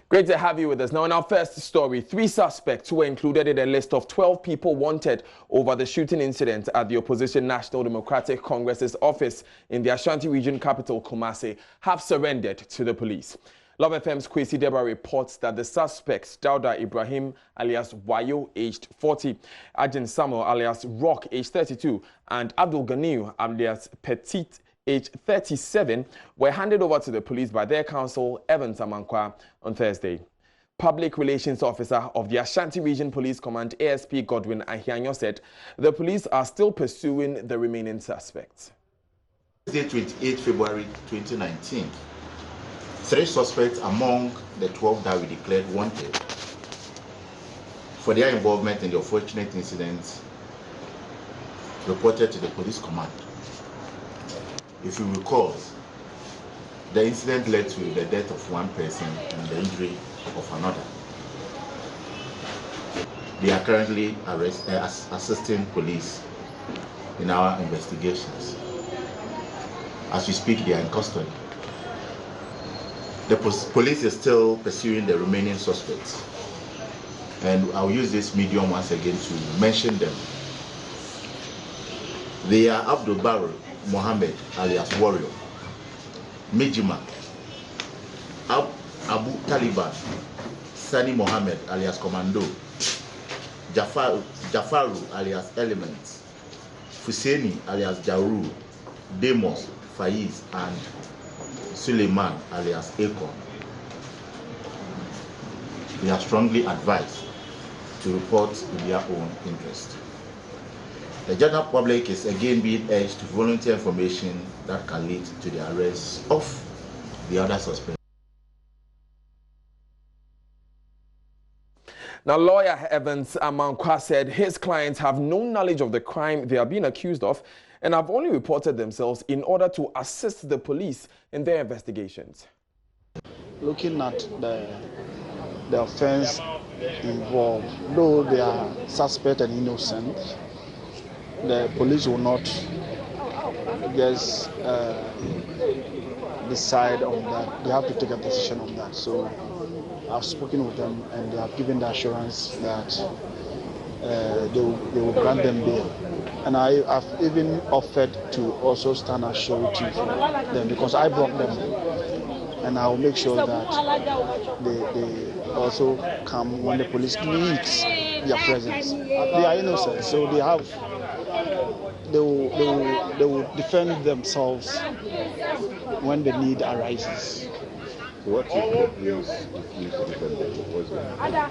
Great to have you with us. Now, in our first story, 3 suspects were included in a list of 12 people wanted over the shooting incident at the opposition National Democratic Congress's office in the Ashanti region capital, Kumasi, have surrendered to the police. Love FM's Kwesi Deba reports that the suspects, Dauda Ibrahim alias Wayo, aged 40, Ajin Samuel alias Rock, aged 32, and Abdul Ganiu alias Petit, aged 37, were handed over to the police by their counsel, Evans Amankwa, on Thursday. Public Relations Officer of the Ashanti Region Police Command, ASP Godwin Ahianyo, said the police are still pursuing the remaining suspects. Thursday, 28 February 2019, 3 suspects among the 12 that we declared wanted for their involvement in the unfortunate incident reported to the police command. If you recall, the incident led to the death of one person and the injury of another. They are currently assisting police in our investigations. As we speak, they are in custody. The police is still pursuing the remaining suspects, and I'll use this medium once again to mention them. They are A.W.W. Mohammed alias Warrior, Mijima, Abu Taliban, Sani Mohammed alias Commando, Jafaru alias Elements, Fuseni alias Jauru, Demos, Faiz, and Suleiman alias Akon. They are strongly advised to report in their own interest. The general public is again being urged to volunteer information that can lead to the arrest of the other suspects. Now, lawyer Evans Amankwa said his clients have no knowledge of the crime they are being accused of and have only reported themselves in order to assist the police in their investigations. Looking at the offense involved, though they are suspect and innocent, the police will not just decide on that. They have to take a decision on that. So I've spoken with them and they have given the assurance that they will grant them bail. And I've even offered to also stand as surety for them because I brought them. And I will make sure that they also come when the police needs their presence. They are innocent, so they will defend themselves when the need arises. So what if the police refuse to defend them?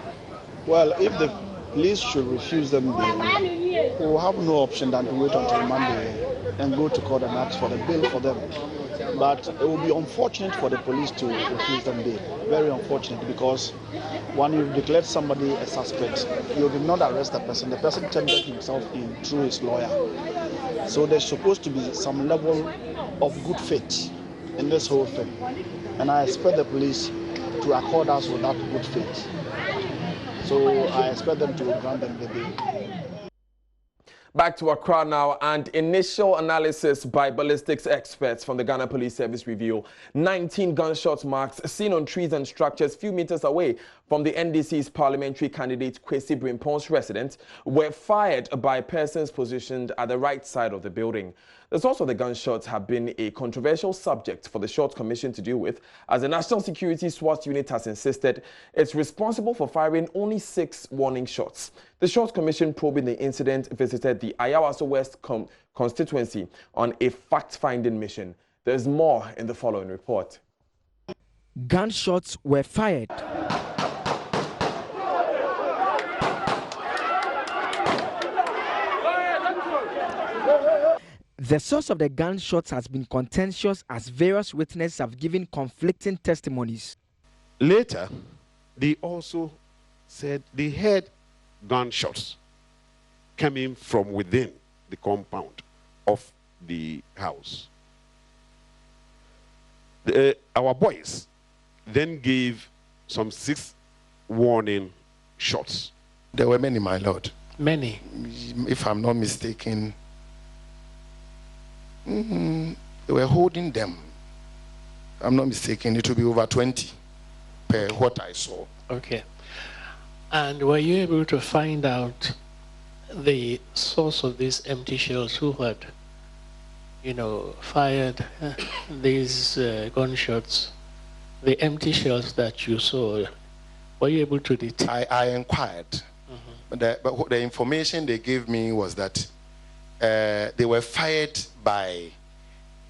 Well, if the police should refuse them, we will have no option than to wait until Monday and go to court and ask for the bail for them. But it will be unfortunate for the police to refuse them bail. Very unfortunate, because when you declare somebody a suspect, you did not arrest the person tendered himself in through his lawyer. So there's supposed to be some level of good faith in this whole thing. And I expect the police to accord us with that good faith. So I expect them to grant them the bail. Back to Accra now, and initial analysis by ballistics experts from the Ghana Police Service reveal 19 gunshot marks seen on trees and structures few meters away from the NDC's parliamentary candidate Kwesi Brimpon's residence were fired by persons positioned at the right side of the building. The source of the gunshots have been a controversial subject for the Short Commission to deal with, as the National Security SWAT unit has insisted it's responsible for firing only 6 warning shots. The Short Commission probing the incident visited the Ayawaso West constituency on a fact-finding mission. There's more in the following report. Gunshots were fired. The source of the gunshots has been contentious, as various witnesses have given conflicting testimonies. Later, they also said they heard gunshots coming from within the compound of the house. Our boys then gave some 6 warning shots. There were many, my lord. Many. If I'm not mistaken, they were holding them. I'm not mistaken, it will be over 20. per what I saw. Okay. And were you able to find out the source of these empty shells, who had, fired these gunshots, the empty shells that you saw? Were you able to detect? I inquired, but the information they gave me was that they were fired by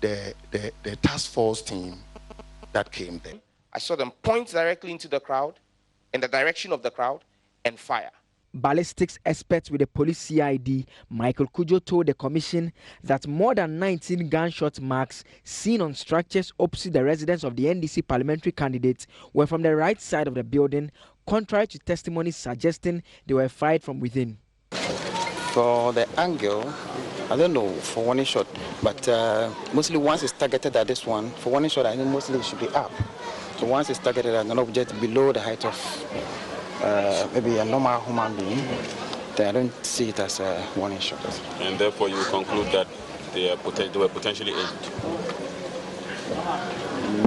the task force team that came there. I saw them point directly into the crowd, in the direction of the crowd, and fire. Ballistics expert with the police CID, Michael Kujo, told the commission that more than 19 gunshot marks seen on structures opposite the residence of the NDC parliamentary candidates were from the right side of the building, contrary to testimonies suggesting they were fired from within. For the angle, I don't know for one shot, but mostly once it's targeted at this one, for one shot I think mostly it should be up. So once it's targeted at an object below the height of maybe a normal human being, then I don't see it as a warning shot. And therefore you conclude that they were potentially aimed?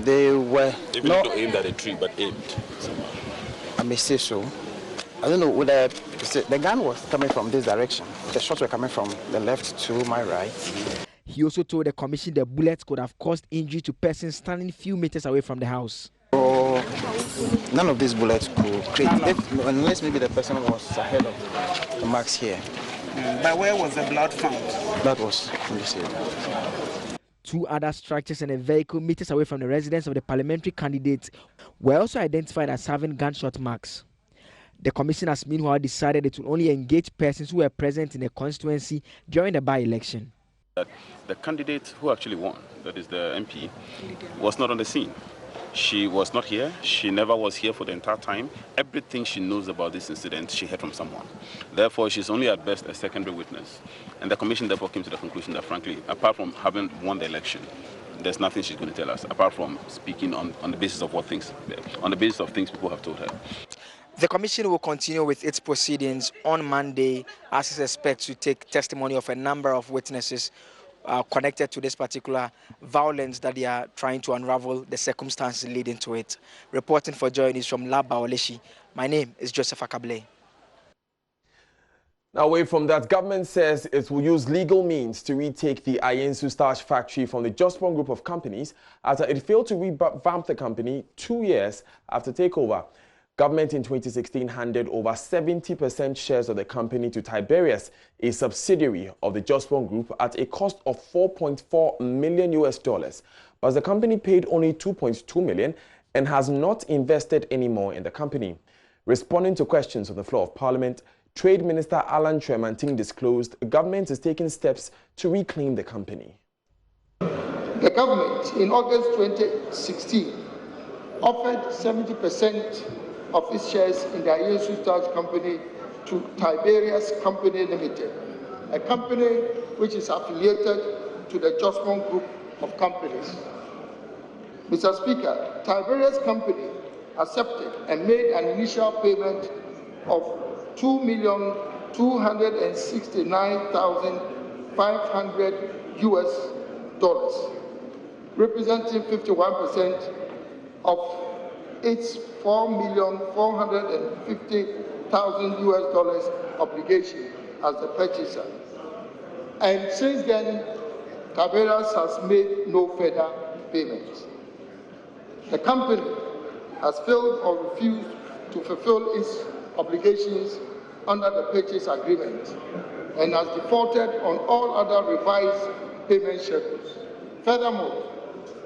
They were even not aimed at a tree, but aimed. I may say so. I don't know whether the gun was coming from this direction. The shots were coming from the left to my right. He also told the commission the bullets could have caused injury to persons standing few meters away from the house. So none of these bullets could create, unless maybe the person was ahead of the marks here. But where was the blood found? That was in this area. 2 other structures and a vehicle meters away from the residence of the parliamentary candidates were also identified as having gunshot marks. The commission has meanwhile decided it will only engage persons who were present in the constituency during the by-election. The candidate who actually won, that is the MP, was not on the scene. She was not here. She never was here for the entire time. Everything she knows about this incident, she heard from someone. Therefore, she's only at best a secondary witness. And the commission therefore came to the conclusion that, frankly, apart from having won the election, there's nothing she's going to tell us, apart from speaking on the basis of things people have told her. The commission will continue with its proceedings on Monday, as is expected to take testimony of a number of witnesses connected to this particular violence that they are trying to unravel the circumstances leading to it. Reporting for JoyNews from Laba Oleshi, my name is Joseph Akable. Now, away from that, government says it will use legal means to retake the AYENSU STARCH factory from the Jospon group of companies after it failed to revamp the company 2 years after takeover. Government in 2016 handed over 70% shares of the company to Tiberius, a subsidiary of the Jospon Group, at a cost of $4.4 million US, but the company paid only $2.2 million and has not invested any more in the company. Responding to questions on the floor of Parliament, Trade Minister Alan Tremanting disclosed the government is taking steps to reclaim the company. The government in August 2016 offered 70% of its shares in the AYENSU STARCH company to Tiberius Company Limited, a company which is affiliated to the Jospon Group of companies. Mr. Speaker, Tiberius Company accepted and made an initial payment of $2,269,500 US, representing 51% of its $4,450,000 US obligation as the purchaser. And since then, Tiberius has made no further payments. The company has failed or refused to fulfill its obligations under the purchase agreement and has defaulted on all other revised payment schedules. Furthermore,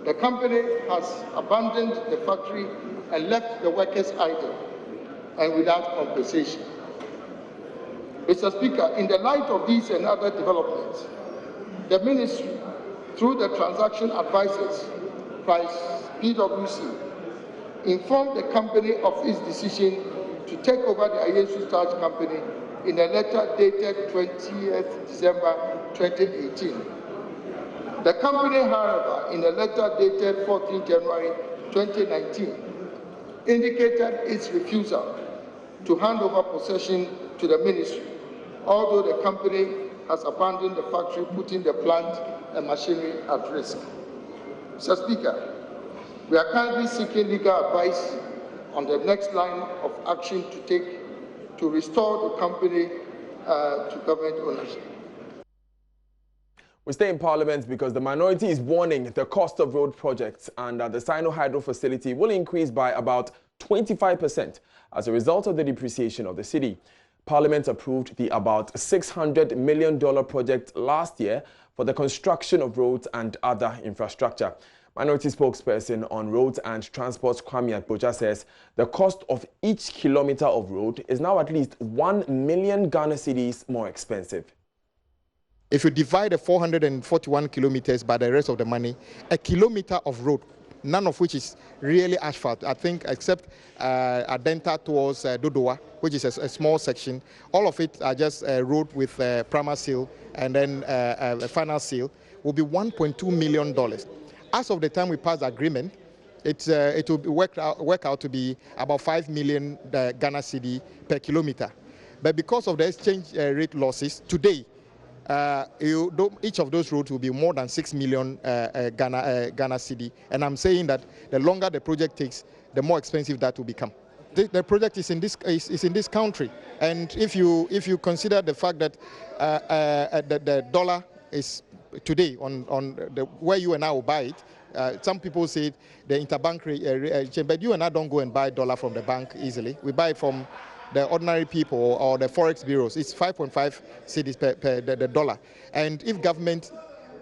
the company has abandoned the factory and left the workers idle and without compensation. Mr. Speaker, in the light of these and other developments, the Ministry, through the transaction advisors, PwC, informed the company of its decision to take over the AYENSU STARCH company in a letter dated 20th December 2018. The company, however, in a letter dated 14 January 2019, indicated its refusal to hand over possession to the ministry, although the company has abandoned the factory, putting the plant and machinery at risk. Mr. Speaker, we are currently seeking legal advice on the next line of action to take to restore the company to government ownership. We stay in Parliament because the minority is warning the cost of road projects and the Sino Hydro facility will increase by about 25% as a result of the depreciation of the city. Parliament approved the about $600 million project last year for the construction of roads and other infrastructure. Minority spokesperson on Roads and Transport Kwame Boja says the cost of each kilometer of road is now at least 1 million Ghana cedis more expensive. If you divide the 441 kilometers by the rest of the money, a kilometer of road, none of which is really asphalt, I think, except Adenta towards Dodowa, which is a small section. All of it are just a road with primer seal and then a final seal, will be $1.2 million. As of the time we pass the agreement, it will work out to be about 5 million Ghana cedi per kilometer. But because of the exchange rate losses, today, each of those roads will be more than 6 million Ghana cedi. And I'm saying that the longer the project takes, the more expensive that will become. The project is in this country, and if you consider the fact that the dollar is today on where you and I will buy it, some people say the interbank rate, but you and I don't go and buy dollar from the bank easily. We buy it from the ordinary people or the forex bureaus. It's 5.5 cedis per the dollar. And if government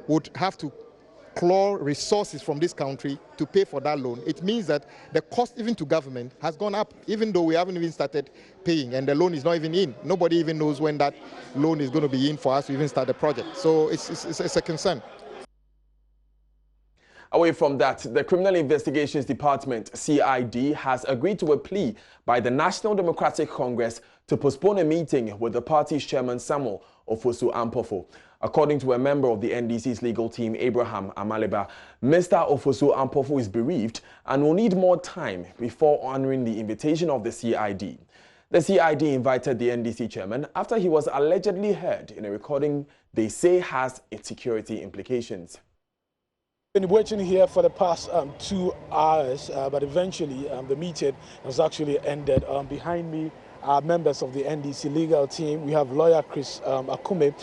would have to claw resources from this country to pay for that loan, it means that the cost even to government has gone up, even though we haven't even started paying and the loan is not even in. Nobody even knows when that loan is going to be in for us to even start the project. So it's a concern. Away from that, the Criminal Investigations Department, CID, has agreed to a plea by the National Democratic Congress to postpone a meeting with the party's chairman Samuel Ofosu Ampofo. According to a member of the NDC's legal team, Abraham Amaleba, Mr. Ofosu Ampofo is bereaved and will need more time before honoring the invitation of the CID. The CID invited the NDC chairman after he was allegedly heard in a recording they say has its security implications. Been waiting here for the past 2 hours, but eventually the meeting has actually ended. Behind me are members of the NDC legal team. We have lawyer Chris Akume.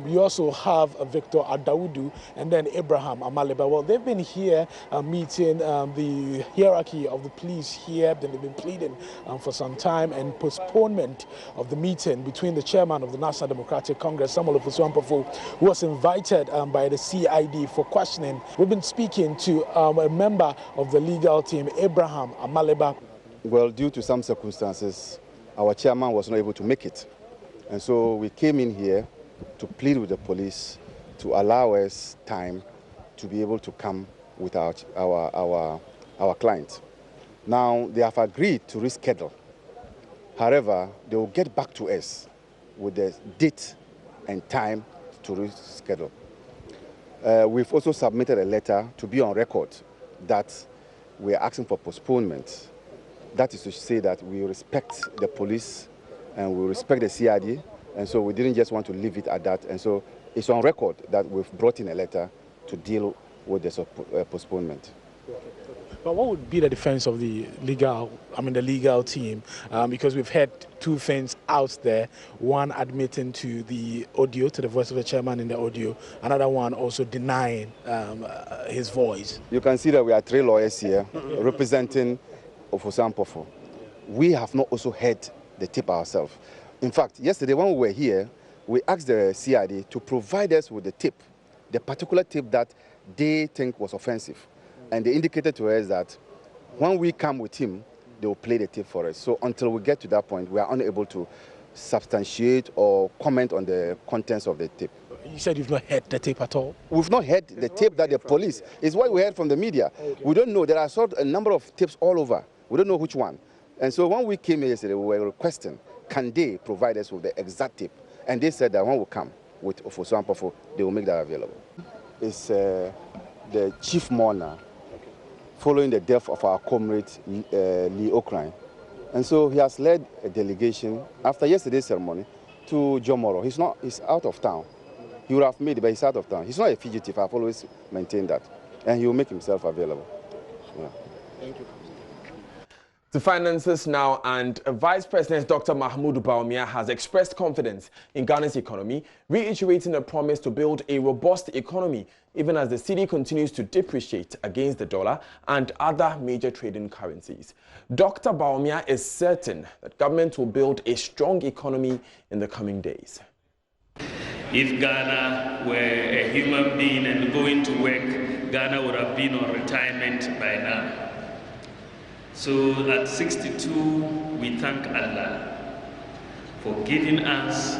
We also have Victor A.W.W. and then Abraham Amaleba. Well, they've been here meeting the hierarchy of the police here. They've been pleading for some time and postponement of the meeting between the chairman of the National Democratic Congress, Samuel Ofosu Ampofo, who was invited by the CID for questioning. We've been speaking to a member of the legal team, Abraham Amaleba. Well, due to some circumstances, our chairman was not able to make it. And so we came in here to plead with the police to allow us time to be able to come with our client. Now, they have agreed to reschedule. However, they will get back to us with the date and time to reschedule. We've also submitted a letter to be on record that we are asking for postponement. That is to say that we respect the police and we respect the CID, and so we didn't just want to leave it at that. And so it's on record that we've brought in a letter to deal with the postponement. But what would be the defense of the legal team? Because we've had two things out there, one admitting to the audio, to the voice of the chairman in the audio, another one also denying his voice. You can see that we are 3 lawyers here representing Ofosu Ampofo. We have not also heard the tape ourselves. In fact, yesterday when we were here, we asked the CID to provide us with the tape, the particular tape that they think was offensive. And they indicated to us that when we come with him, they will play the tape for us. So until we get to that point, we are unable to substantiate or comment on the contents of the tape. You said you've not heard the tape at all? We've not heard the tape that the police, is what we heard from the media. Okay. We don't know. There are a number of tapes all over. We don't know which one. And so when we came here yesterday, we were requesting, can they provide us with the exact tape? And they said that when we come with Ofosu Ampofo, they will make that available. It's the chief mourner following the death of our comrade Lee Okrain. And so he has led a delegation after yesterday's ceremony to Jomoro. He's out of town. He would have made it, but he's out of town. He's not a fugitive. I've always maintained that. And he will make himself available. Yeah. Thank you. To finances now, and Vice President Dr. Mahmoud Bawumia has expressed confidence in Ghana's economy, reiterating a promise to build a robust economy even as the cedi continues to depreciate against the dollar and other major trading currencies. Dr. Bawumia is certain that government will build a strong economy in the coming days. If Ghana were a human being and going to work, Ghana would have been on retirement by now. So at 62, we thank Allah for giving us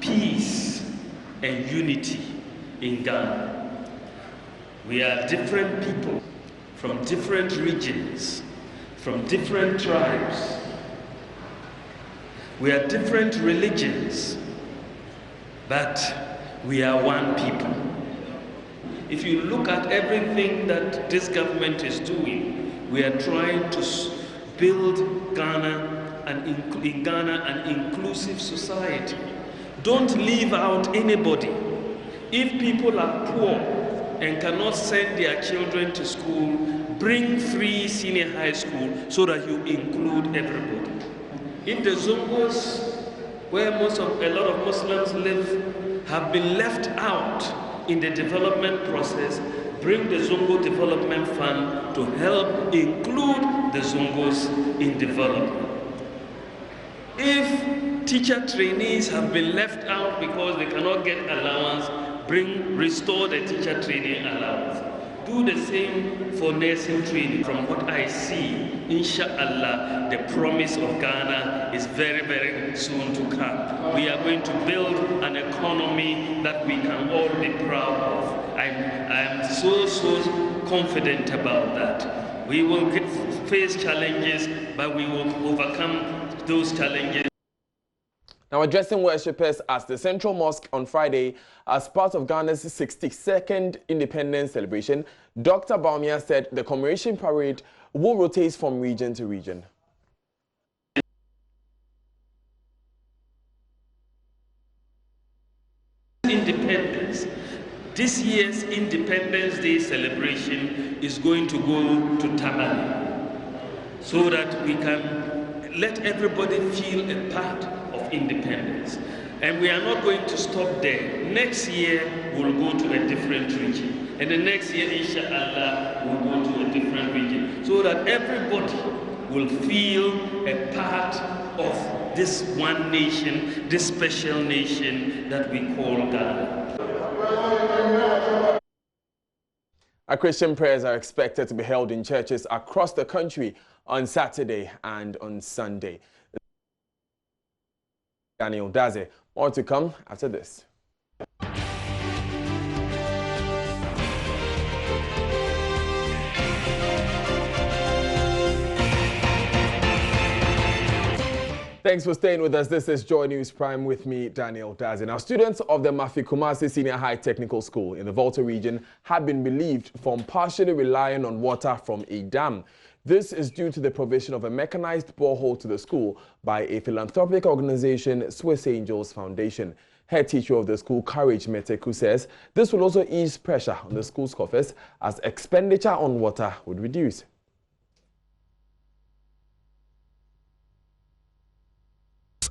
peace and unity in Ghana. We are different people from different regions, from different tribes. We are different religions, but we are one people. If you look at everything that this government is doing, we are trying to build Ghana in Ghana an inclusive society. Don't leave out anybody. If people are poor and cannot send their children to school, bring free senior high school so that you include everybody. If the Zongos, where a lot of Muslims live, have been left out in the development process, bring the Zongo Development Fund to help include the Zongos in development. If teacher trainees have been left out because they cannot get allowance, restore the teacher training allowance. Do the same for nursing training. From what I see, inshallah, the promise of Ghana is very, very soon to come. We are going to build an economy that we can all be proud of. I'm so confident about that. We will face challenges, but we will overcome those challenges. Now, addressing worshippers at the Central Mosque on Friday as part of Ghana's 62nd independence celebration, Dr. Bawumia said the commemoration parade will rotate from region to region. Independence. This year's Independence Day celebration is going to go to Tamale so that we can let everybody feel a part of independence. And we are not going to stop there. Next year, we'll go to a different region. And the next year, inshallah, we'll go to a different region. So that everybody will feel a part of this one nation, this special nation that we call Ghana. Christian prayers are expected to be held in churches across the country on Saturday and on Sunday. Daniel Daze, more to come after this. Thanks for staying with us. This is Joy News Prime with me, Daniel Daze. Now, students of the Mafi-Kumasi Senior High Technical School in the Volta region have been relieved from partially relying on water from a dam. This is due to the provision of a mechanized borehole to the school by a philanthropic organization, Swiss Angels Foundation. Head teacher of the school, Courage Meteku, says this will also ease pressure on the school's coffers as expenditure on water would reduce.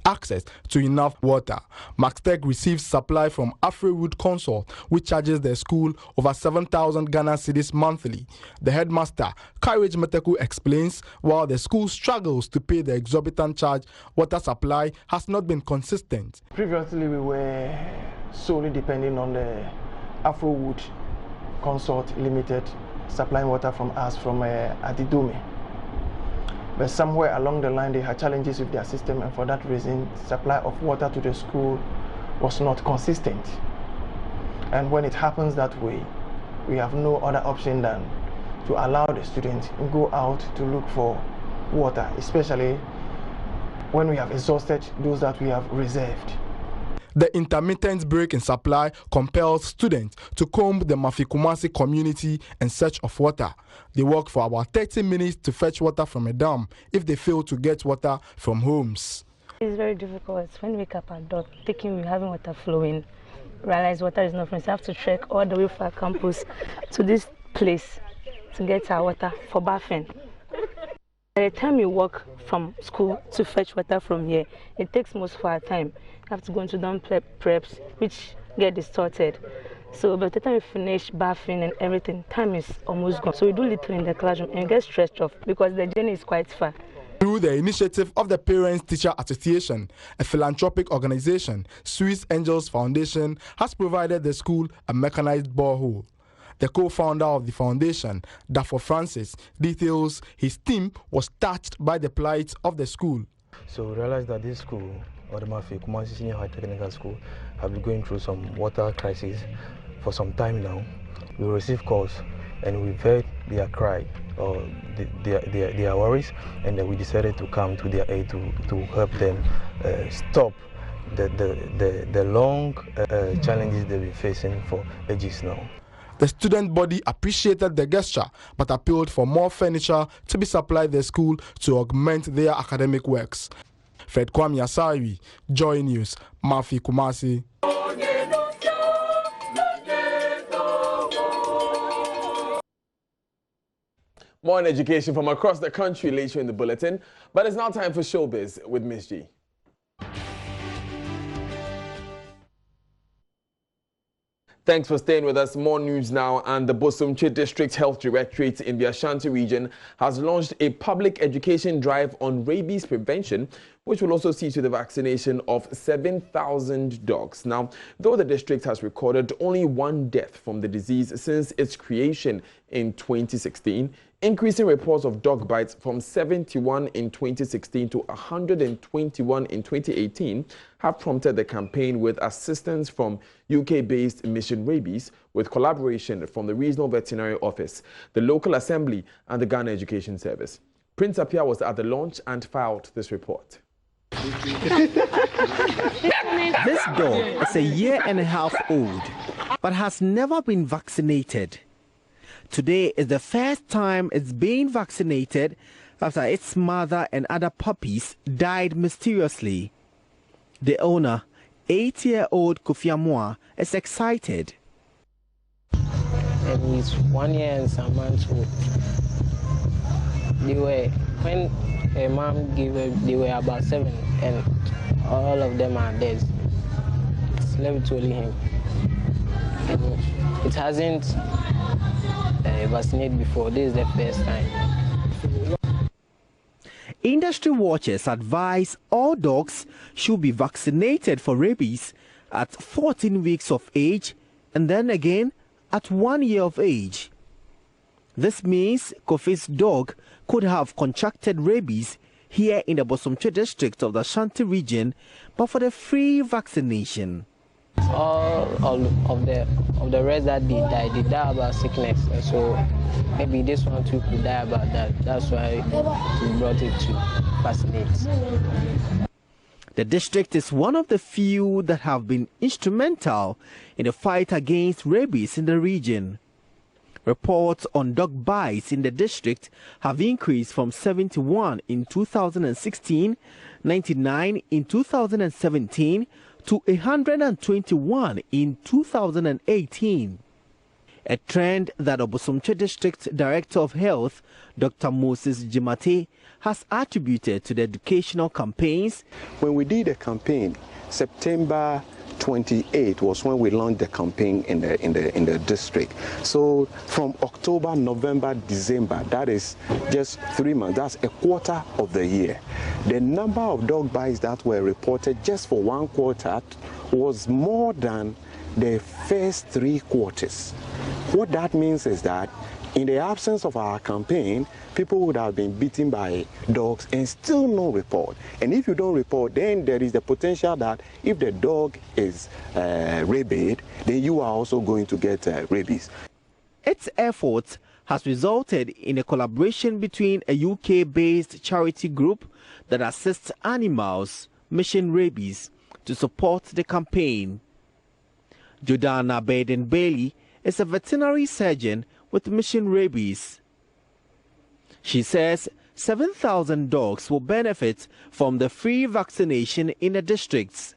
Access to enough water. Maxtech receives supply from Afrowood Consult, which charges their school over 7,000 Ghana cedis monthly. The headmaster, Courage Meteku, explains while the school struggles to pay the exorbitant charge, water supply has not been consistent. Previously, we were solely depending on the Afrowood Consult Limited supplying water from us from Adidome. But somewhere along the line, they had challenges with their system, and for that reason, supply of water to the school was not consistent. And when it happens that way, we have no other option than to allow the students to go out to look for water, especially when we have exhausted those that we have reserved. The intermittent break in supply compels students to comb the Mafi-Kumasi community in search of water. They walk for about 30 minutes to fetch water from a dam if they fail to get water from homes. It's very difficult. When we wake up at dawn, thinking we're having water flowing, realize water is not flowing. So I have to trek all the way from our campus to this place to get our water for bathing. By the time you walk from school to fetch water from here, it takes most of our time. You have to go into dump preps, which get distorted. So by the time you finish bathing and everything, time is almost gone. So we do little in the classroom and get stressed off because the journey is quite far. Through the initiative of the Parents Teacher Association, a philanthropic organization, Swiss Angels Foundation has provided the school a mechanized borehole. The co-founder of the foundation, Dafo Francis, details his team was touched by the plight of the school. So we realized that this school, or the Kumasi Senior High Technical School, have been going through some water crisis for some time now. We received calls and we've heard their cry or their worries, and then we decided to come to their aid to help them stop the long challenges they've been facing for ages now. The student body appreciated the gesture but appealed for more furniture to be supplied the school to augment their academic works. Fred Kwame Asari, Joy News, Mafi Kumasi. More on education from across the country later in the bulletin, but it's now time for Showbiz with Miss G. Thanks for staying with us. More news now, and the Bosomtwe District Health Directorate in the Ashanti region has launched a public education drive on rabies prevention, which will also see to the vaccination of 7,000 dogs. Now, though the district has recorded only one death from the disease since its creation in 2016, increasing reports of dog bites from 71 in 2016 to 121 in 2018 have prompted the campaign with assistance from UK-based Mission Rabies with collaboration from the Regional Veterinary Office, the local assembly and the Ghana Education Service. Prince Apia was at the launch and filed this report. This dog is a year and a half old but has never been vaccinated. Today is the first time it's being vaccinated after its mother and other puppies died mysteriously. The owner, 8-year-old Kofi Amoa, is excited. And he's 1 year and some months old. When a mom gave birth, they were about 7, and all of them are dead. It's left only him. And it hasn't vaccinated before. This is the first time. Industry watchers advise all dogs should be vaccinated for rabies at 14 weeks of age and then again at 1 year of age. This means Kofi's dog could have contracted rabies here in the Bosomtwe district of the Ashanti region, but for the free vaccination. All of the rest that they die about sickness, and so maybe this one too could die about that. That's why we brought it to vaccinate. The district is one of the few that have been instrumental in the fight against rabies in the region. Reports on dog bites in the district have increased from 71 in 2016, 99 in 2017, to 121 in 2018. A trend that Bosomtwe District Director of Health, Dr. Moses Jimate, has attributed to the educational campaigns. When we did a campaign, September 28 was when we launched the campaign in the district. So from October, November, December, that is just 3 months. That's a quarter of the year. The number of dog bites that were reported just for 1 quarter was more than the first 3 quarters. What that means is that in the absence of our campaign, people would have been bitten by dogs and still no report. And if you don't report, then there is the potential that if the dog is rabid, then you are also going to get rabies. Its efforts has resulted in a collaboration between a UK-based charity group that assists animals, Mission Rabies, to support the campaign. Jordana Baden-Bailey is a veterinary surgeon with Mission Rabies. She says 7,000 dogs will benefit from the free vaccination in the districts.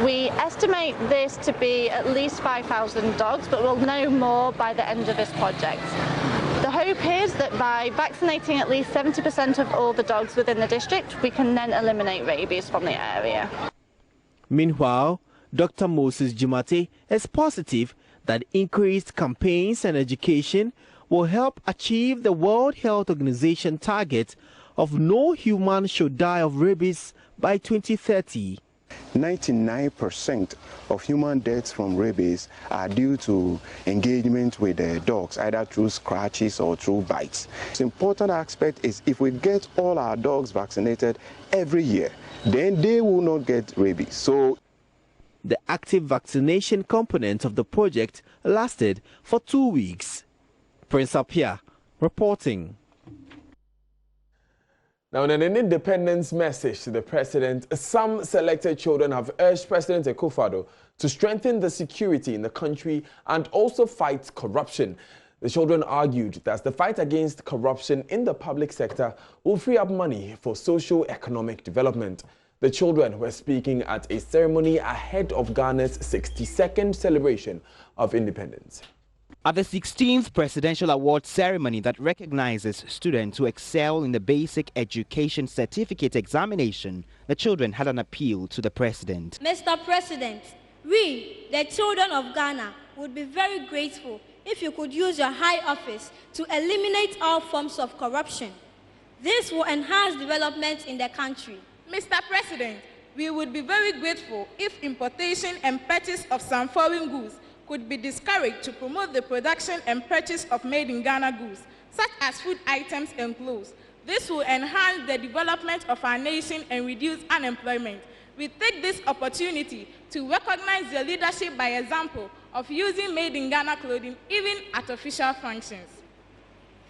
We estimate this to be at least 5,000 dogs, but we'll know more by the end of this project. The hope hope is that by vaccinating at least 70% of all the dogs within the district, we can then eliminate rabies from the area. Meanwhile, Dr. Moses Jumate is positive that increased campaigns and education will help achieve the World Health Organization target of no human should die of rabies by 2030. 99% of human deaths from rabies are due to engagement with the dogs, either through scratches or through bites. The important aspect is if we get all our dogs vaccinated every year, then they will not get rabies. So the active vaccination component of the project lasted for 2 weeks. Prince Apia reporting. Now, in an independence message to the president, some selected children have urged President Akufo-Addo to strengthen the security in the country and also fight corruption. The children argued that the fight against corruption in the public sector will free up money for socio-economic development. The children were speaking at a ceremony ahead of Ghana's 62nd celebration of independence. At the 16th Presidential Award ceremony that recognizes students who excel in the Basic Education Certificate examination, the children had an appeal to the president. Mr. President, we, the children of Ghana, would be very grateful if you could use your high office to eliminate all forms of corruption. This will enhance development in the country. Mr. President, we would be very grateful if importation and purchase of some foreign goods could be discouraged to promote the production and purchase of made-in-Ghana goods, such as food items and clothes. This will enhance the development of our nation and reduce unemployment. We take this opportunity to recognize the leadership by example of using made-in-Ghana clothing even at official functions.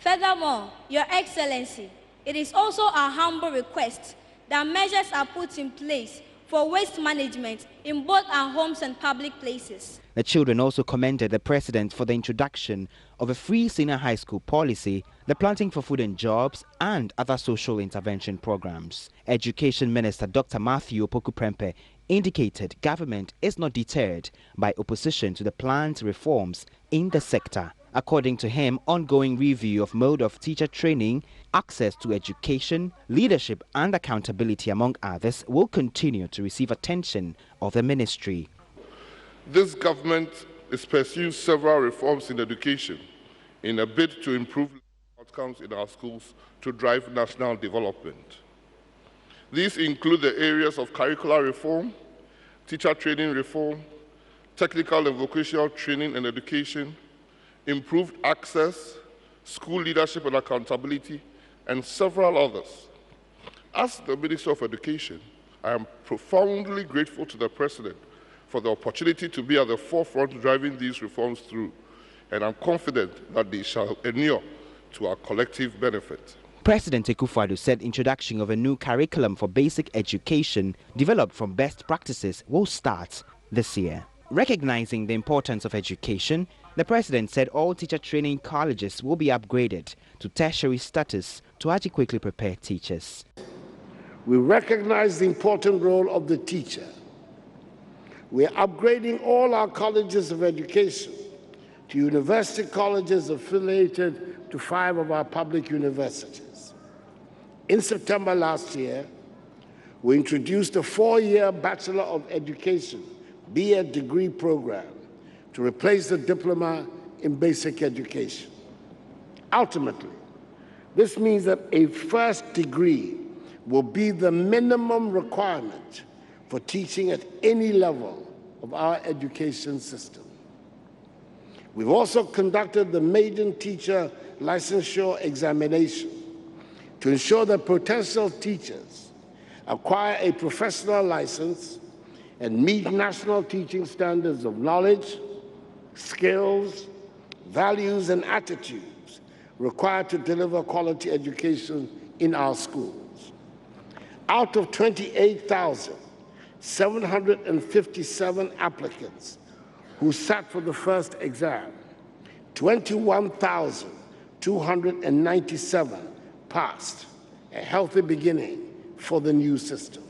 Furthermore, Your Excellency, it is also our humble request that measures are put in place for waste management in both our homes and public places. The children also commended the president for the introduction of a free senior high school policy, the planting for food and jobs, and other social intervention programs. Education Minister Dr. Matthew Opoku-Prempeh indicated government is not deterred by opposition to the planned reforms in the sector. According to him, ongoing review of mode of teacher training, access to education, leadership and accountability, among others, will continue to receive attention of the ministry. This government is pursuing several reforms in education in a bid to improve outcomes in our schools to drive national development. These include the areas of curricular reform, teacher training reform, technical and vocational training and education, improved access, school leadership and accountability, and several others. As the Minister of Education, I am profoundly grateful to the President for the opportunity to be at the forefront driving these reforms through, and I'm confident that they shall inure to our collective benefit. President Akufo-Addo said introduction of a new curriculum for basic education developed from best practices will start this year. Recognizing the importance of education, the president said all teacher training colleges will be upgraded to tertiary status to adequately prepare teachers. We recognize the important role of the teacher. We are upgrading all our colleges of education to university colleges affiliated to 5 of our public universities. In September last year, we introduced a 4-year Bachelor of Education BA degree program to replace the diploma in basic education. Ultimately, this means that a first degree will be the minimum requirement for teaching at any level of our education system. We've also conducted the maiden teacher licensure examination to ensure that potential teachers acquire a professional license and meet national teaching standards of knowledge, skills, values, and attitudes required to deliver quality education in our schools. Out of 28,757 applicants who sat for the first exam, 21,297 passed, a healthy beginning for the new system.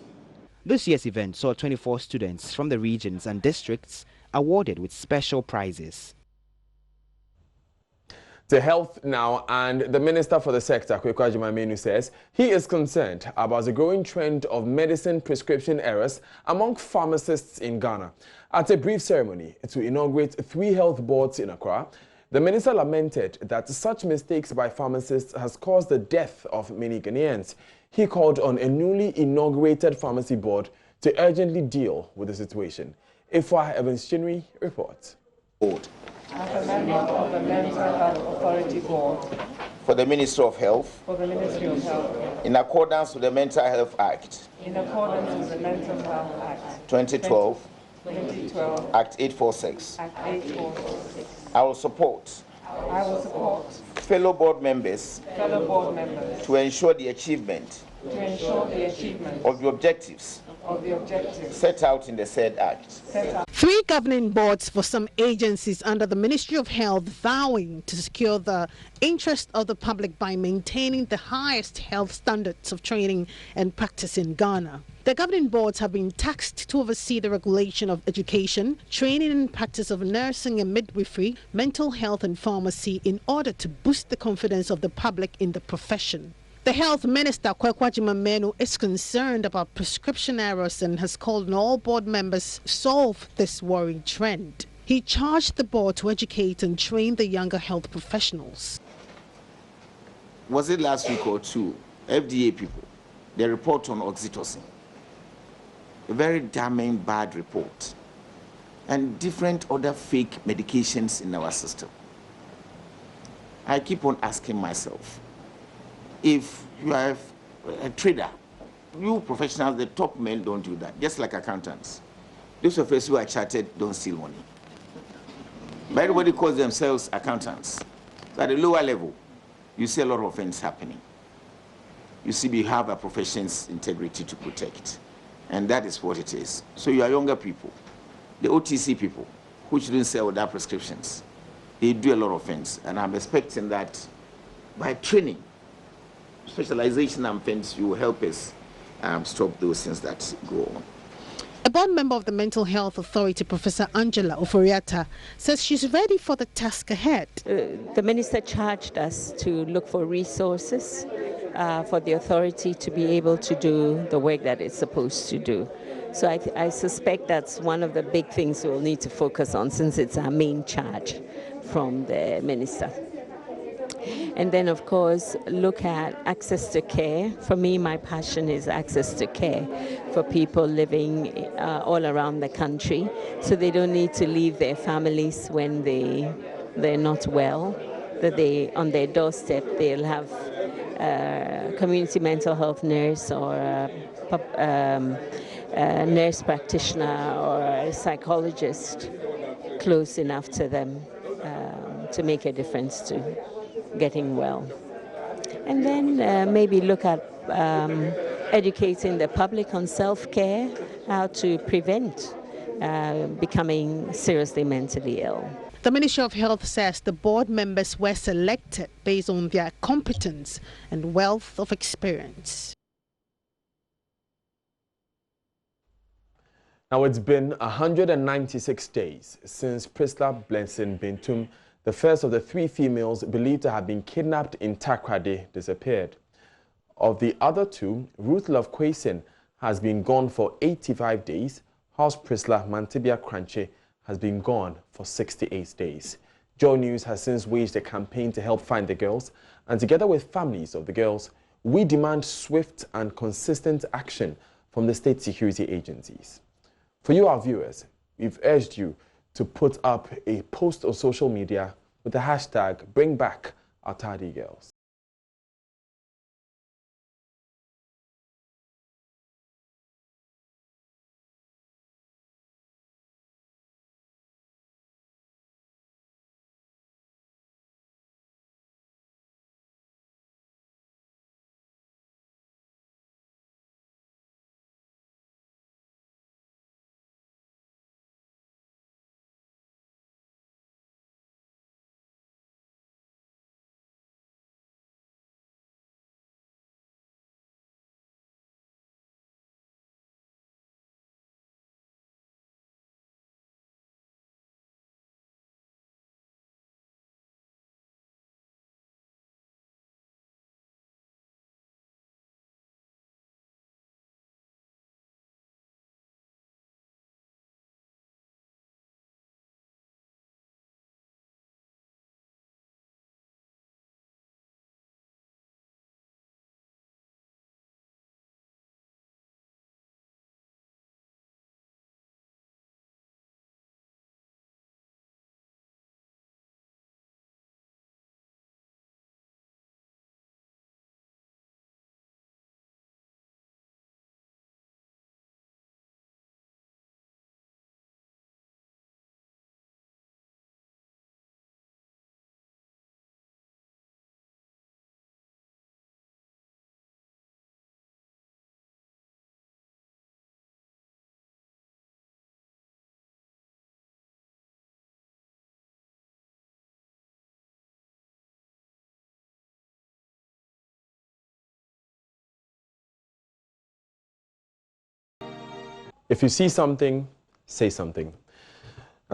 This year's event saw 24 students from the regions and districts awarded with special prizes. To health now, and the Minister for the sector, Kwekwa Jumamenu, says he is concerned about the growing trend of medicine prescription errors among pharmacists in Ghana. At a brief ceremony to inaugurate 3 health boards in Accra, the minister lamented that such mistakes by pharmacists has caused the death of many Ghanaians. He called on a newly inaugurated pharmacy board to urgently deal with the situation. Ifwa Evans-Chinri reports. As a member of the Mental Health Authority Board for the Ministry of Health, in accordance with the Mental Health Act, in accordance with the Mental Health Act 2012, Act 846, I will support fellow board members to ensure the achievement of the objectives set out in the said act. 3 governing boards for some agencies under the Ministry of Health vowing to secure the interest of the public by maintaining the highest health standards of training and practice in Ghana. The governing boards have been tasked to oversee the regulation of education, training and practice of nursing and midwifery, mental health and pharmacy in order to boost the confidence of the public in the profession. The Health Minister, Kwekwa Jumamenu, is concerned about prescription errors and has called on all board members to solve this worrying trend. He charged the board to educate and train the younger health professionals. Was it last week or 2, FDA people, they report on oxytocin. A very damning bad report. And different other fake medications in our system. I keep on asking myself, if you are a trader, you professionals, the top men don't do that, just like accountants. Those of us who are chartered don't steal money. But everybody calls themselves accountants. So at the lower level, you see a lot of things happening. You see, we have a profession's integrity to protect. And that is what it is. So you are younger people, the OTC people, who shouldn't sell without prescriptions. They do a lot of things. And I'm expecting that by training, specialization and things, you will help us stop those things that go on. A board member of the Mental Health Authority, Professor Angela Oforiatta, says she's ready for the task ahead. The minister charged us to look for resources for the authority to be able to do the work that it's supposed to do. So I suspect that's one of the big things we'll need to focus on, since it's our main charge from the minister. And then, of course, look at access to care. For me, my passion is access to care for people living all around the country, so they don't need to leave their families when they're not well, that on their doorstep they'll have a community mental health nurse or a nurse practitioner or a psychologist close enough to them to make a difference to getting well. And then maybe look at educating the public on self-care, how to prevent becoming seriously mentally ill. The Ministry of Health says the board members were selected based on their competence and wealth of experience. Now, it's been 196 days since Priscilla Blessing Bintum, the first of the 3 females believed to have been kidnapped in Takoradi, disappeared. Of the other 2, Ruth Love Kwesen has been gone for 85 days. House Priscilla Mantibia Kranche has been gone for 68 days. JoyNews has since waged a campaign to help find the girls, and together with families of the girls, we demand swift and consistent action from the state security agencies. For you, our viewers, we've urged you to put up a post on social media with the hashtag #BringBackOurTardy Girls. If you see something, say something.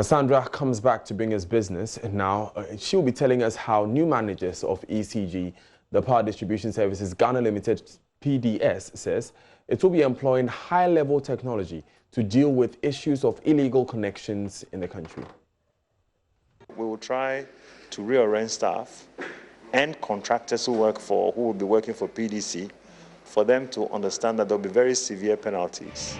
Sandra comes back to bring us business, and now she'll be telling us how new managers of ECG, the Power Distribution Services Ghana Limited PDS, says it will be employing high-level technology to deal with issues of illegal connections in the country. We will try to rearrange staff and contractors who will be working for PDC, for them to understand that there will be very severe penalties